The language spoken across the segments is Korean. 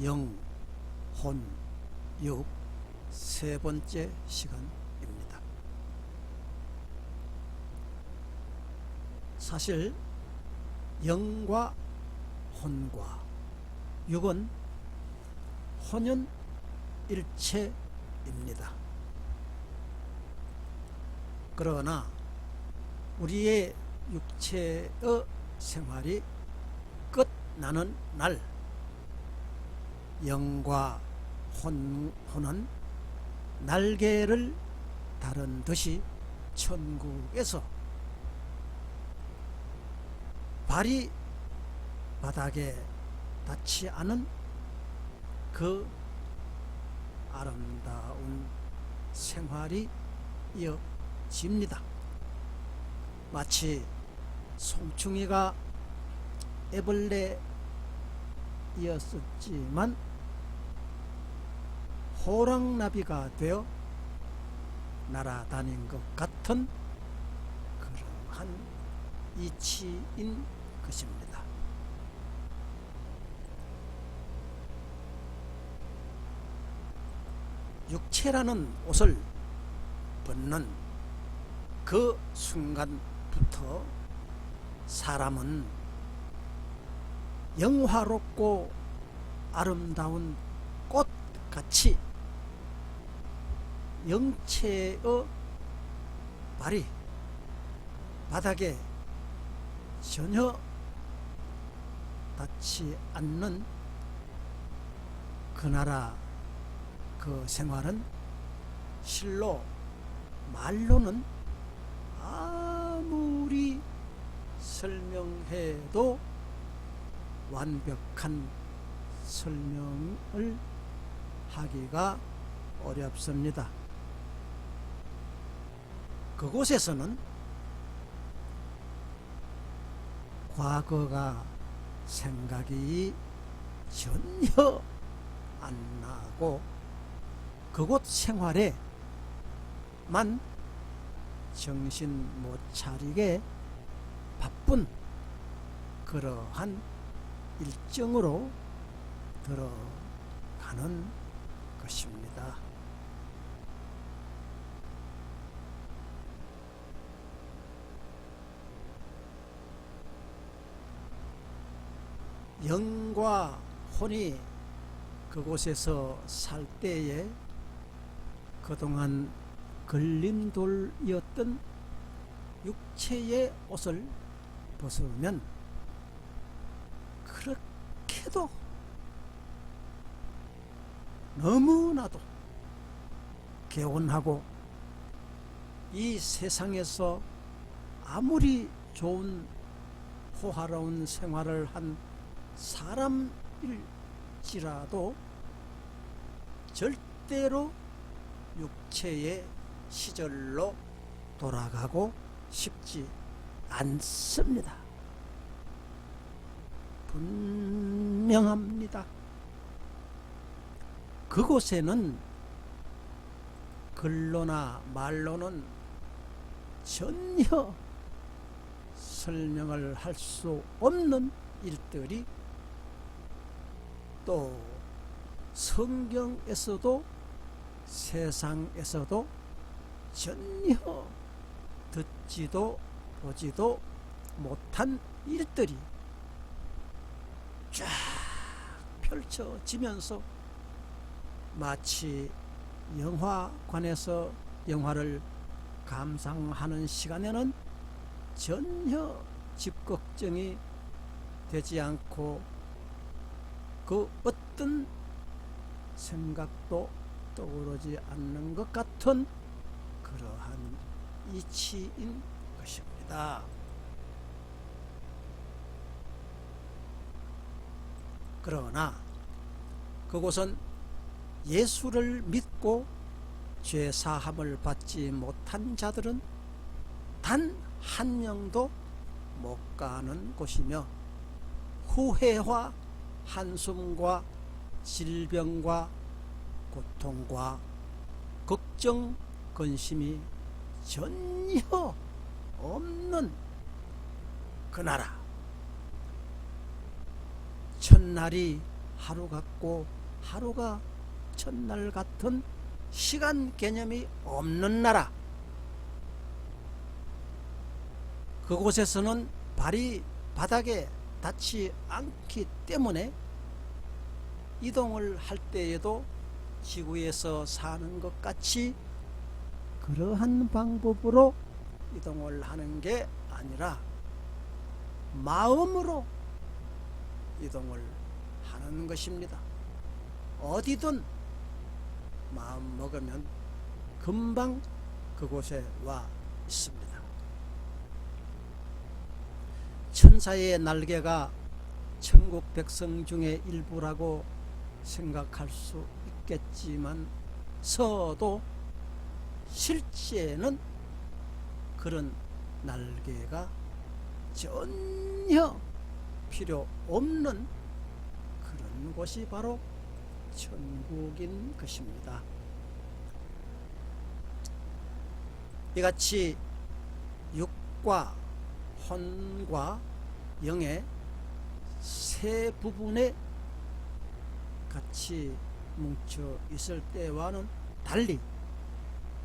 영, 혼, 육 세 번째 시간입니다. 사실 영과 혼과 육은 혼연일체입니다. 그러나 우리의 육체의 생활이 끝나는 날 영과 혼은 날개를 다른 듯이 천국에서 발이 바닥에 닿지 않은 그 아름다운 생활이 이어집니다. 마치 송충이가 애벌레였었지만 호랑나비가 되어 날아다닌 것 같은 그러한 이치인 것입니다. 육체라는 옷을 벗는 그 순간부터 사람은 영화롭고 아름다운 꽃같이 영체의 발이 바닥에 전혀 닿지 않는 그 나라 그 생활은 실로 말로는 아무리 설명해도 완벽한 설명을 하기가 어렵습니다. 그곳에서는 과거가 생각이 전혀 안 나고 그곳 생활에만 정신 못 차리게 바쁜 그러한 일정으로 들어가는 것입니다. 영과 혼이 그곳에서 살 때에 그동안 걸림돌이었던 육체의 옷을 벗으면 그렇게도 너무나도 개운하고 이 세상에서 아무리 좋은 호화로운 생활을 한 사람일지라도 절대로 육체의 시절로 돌아가고 싶지 않습니다. 분명합니다. 그곳에는 글로나 말로는 전혀 설명을 할 수 없는 일들이 또 성경에서도 세상에서도 전혀 듣지도 보지도 못한 일들이 쫙 펼쳐지면서 마치 영화관에서 영화를 감상하는 시간에는 전혀 집 걱정이 되지 않고 그 어떤 생각도 떠오르지 않는 것 같은 그러한 이치인 것입니다. 그러나 그곳은 예수를 믿고 죄 사함을 받지 못한 자들은 단 한 명도 못 가는 곳이며 후회와 한숨과 질병과 고통과 걱정, 근심이 전혀 없는 그 나라. 첫날이 하루 같고 하루가 첫날 같은 시간 개념이 없는 나라, 그곳에서는 발이 바닥에 닿지 않기 때문에 이동을 할 때에도 지구에서 사는 것 같이 그러한 방법으로 이동을 하는 게 아니라 마음으로 이동을 하는 것입니다. 어디든 마음 먹으면 금방 그곳에 와 있습니다. 천사의 날개가 천국 백성 중의 일부라고 생각할 수 있겠지만 서도 실제는 그런 날개가 전혀 필요 없는 그런 곳이 바로 천국인 것입니다. 이같이 육과 혼과 영의 세 부분에 같이 뭉쳐 있을 때와는 달리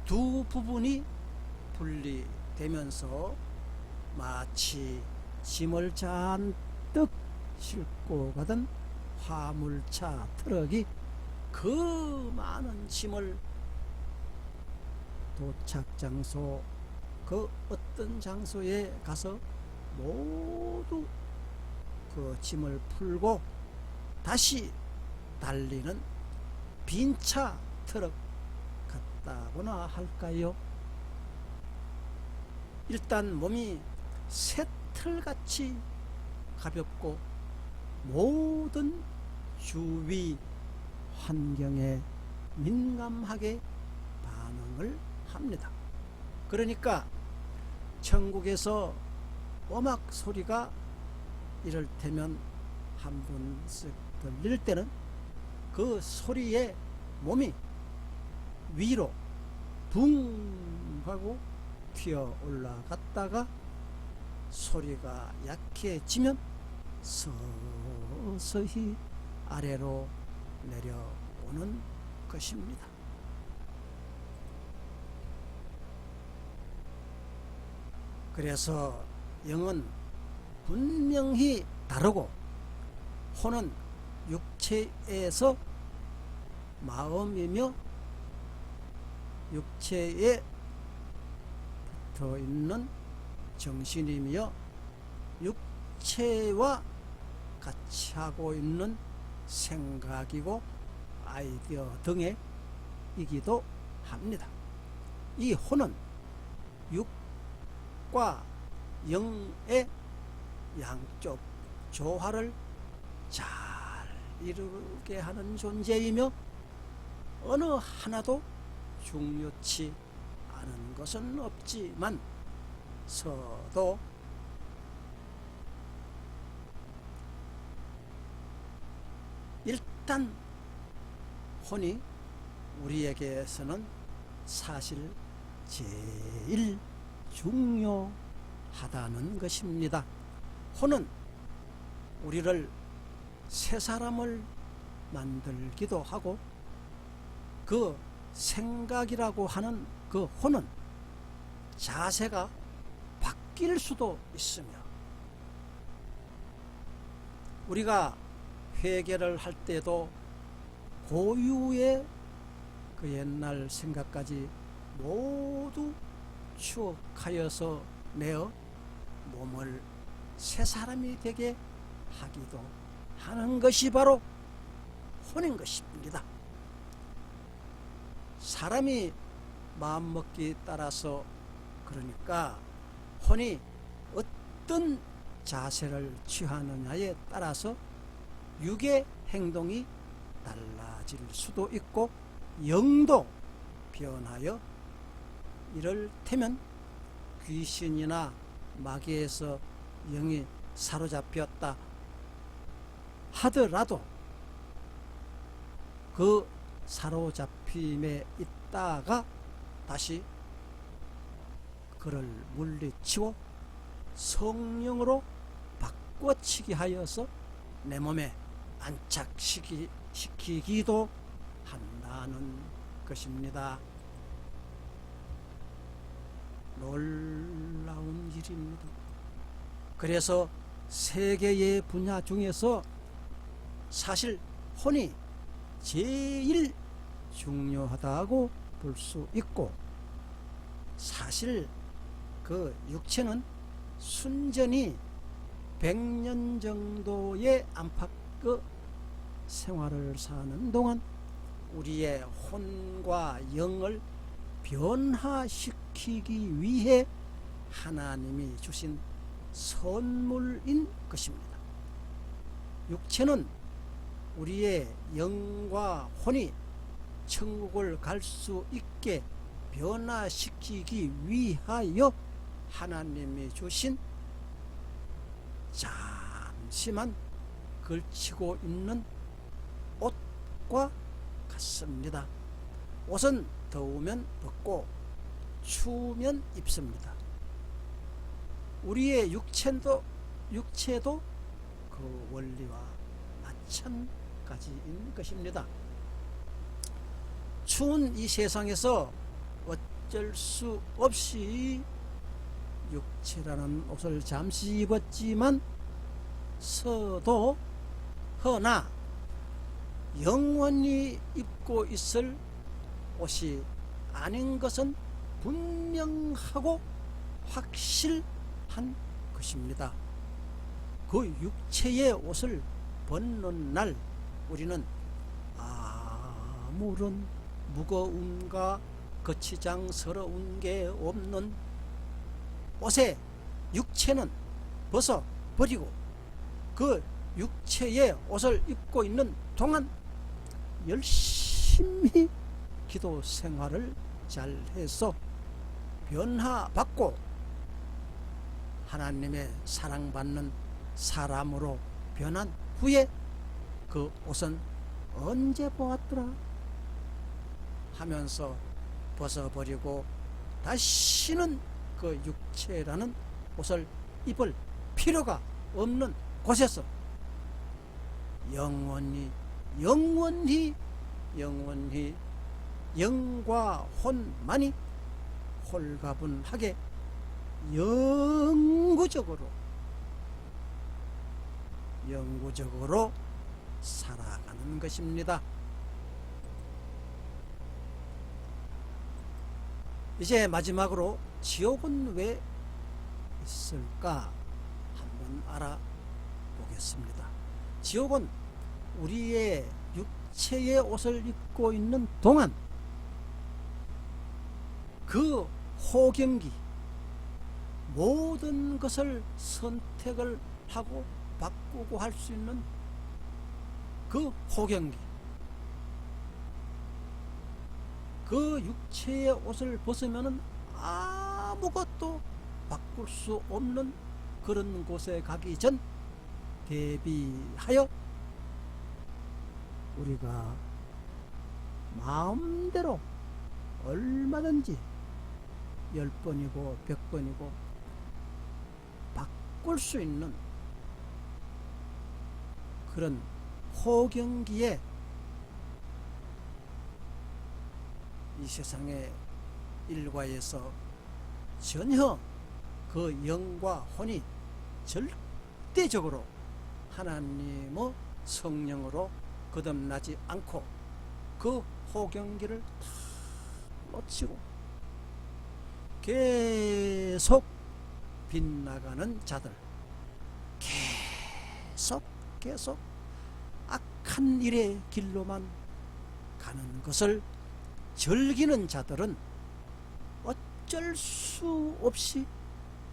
두 부분이 분리되면서 마치 짐을 잔뜩 싣고 가던 화물차 트럭이 그 많은 짐을 도착 장소, 그 어떤 장소에 가서 모두 그 짐을 풀고 다시 달리는 빈차 트럭 같다고나 할까요? 일단 몸이 새틀같이 가볍고 모든 주위 환경에 민감하게 반응을 합니다. 그러니까 천국에서 음악 소리가 이를테면 한 번씩 들릴 때는 그 소리에 몸이 위로 붕 하고 튀어 올라갔다가 소리가 약해지면 서서히 아래로 내려오는 것입니다. 그래서 영은 분명히 다르고 혼은 육체에서 마음이며 육체에 붙어 있는 정신이며 육체와 같이 하고 있는 생각이고 아이디어 등의 이기도 합니다. 이 혼은 육과 영의 양쪽 조화를 잘 이루게 하는 존재이며 어느 하나도 중요치 않은 것은 없지만 서도 일단 혼이 우리에게서는 사실 제일 중요하다는 것입니다. 혼은 우리를 새 사람을 만들기도 하고 그 생각이라고 하는 그 혼은 자세가 바뀔 수도 있으며 우리가 회개를 할 때도 고유의 그 옛날 생각까지 모두 추억하여서 내어 몸을 새 사람이 되게 하기도 하는 것이 바로 혼인 것입니다. 사람이 마음먹기에 따라서 그러니까 혼이 어떤 자세를 취하느냐에 따라서 육의 행동이 달라질 수도 있고 영도 변하여 이를테면 귀신이나 마귀에서 영이 사로잡혔다 하더라도 그 사로잡힘에 있다가 다시 그를 물리치고 성령으로 바꿔치기 하여서 내 몸에 안착시키기도 한다는 것입니다. 놀라운 일입니다. 그래서 세 개의 분야 중에서 사실 혼이 제일 중요하다고 볼 수 있고, 사실 그 육체는 순전히 100년 정도의 안팎 생활을 사는 동안 우리의 혼과 영을 변화시키기 위해 하나님이 주신 선물인 것입니다. 육체는 우리의 영과 혼이 천국을 갈 수 있게 변화시키기 위하여 하나님이 주신 잠시만 걸치고 있는 옷과 같습니다. 옷은 더우면 벗고 추우면 입습니다. 우리의 육체도 그 원리와 마찬가지인 것입니다. 추운 이 세상에서 어쩔 수 없이 육체라는 옷을 잠시 입었지만 허나 영원히 입고 있을 옷이 아닌 것은 분명하고 확실한 것입니다. 그 육체의 옷을 벗는 날 우리는 아무런 무거움과 거치장스러운 게 없는 옷에 육체는 벗어버리고 그 육체의 옷을 입고 있는 동안 열심히 기도 생활을 잘 해서 변화받고 하나님의 사랑받는 사람으로 변한 후에 그 옷은 언제 보았더라 하면서 벗어버리고 다시는 그 육체라는 옷을 입을 필요가 없는 곳에서 영원히 영과 혼만이 홀가분하게 영구적으로 살아가는 것입니다. 이제 마지막으로 지옥은 왜 있을까 한번 알아보겠습니다. 지옥은 우리의 육체의 옷을 입고 있는 동안 그 호경기 모든 것을 선택을 하고 바꾸고 할 수 있는 그 호경기, 그 육체의 옷을 벗으면 아무것도 바꿀 수 없는 그런 곳에 가기 전 대비하여 우리가 마음대로 얼마든지 10번이고 100번이고 바꿀 수 있는 그런 호경기에 이 세상의 일과에서 전혀 그 영과 혼이 절대적으로 하나님의 성령으로 거듭나지 않고 그 호경기를 다 놓치고 계속 빗나가는 자들, 계속 악한 일의 길로만 가는 것을 즐기는 자들은 어쩔 수 없이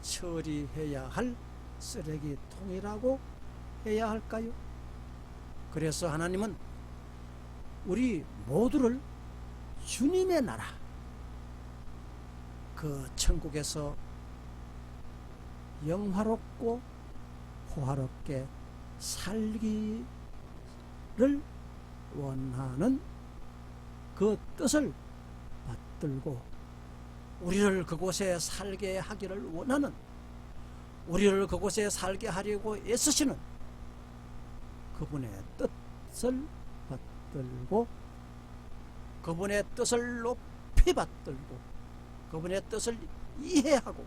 처리해야 할 쓰레기통이라고 해야 할까요? 그래서 하나님은 우리 모두를 주님의 나라, 그 천국에서 영화롭고 호화롭게 살기를 원하는 그 뜻을 받들고 우리를 그곳에 살게 하기를 원하는, 우리를 그곳에 살게 하려고 애쓰시는 그 그분의 뜻을 받들고 그분의 뜻을 높이 받들고 그분의 뜻을 이해하고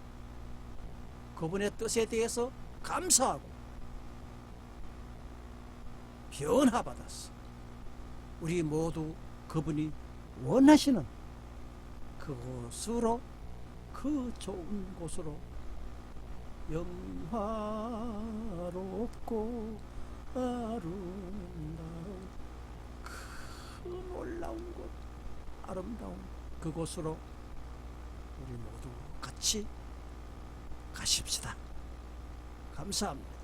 그분의 뜻에 대해서 감사하고 변화받았어. 우리 모두 그분이 원하시는 그곳으로, 그 좋은 곳으로, 영화롭고 아름다운 그 놀라운 곳, 아름다운 그곳으로 우리 모두 같이 가십시다. 감사합니다.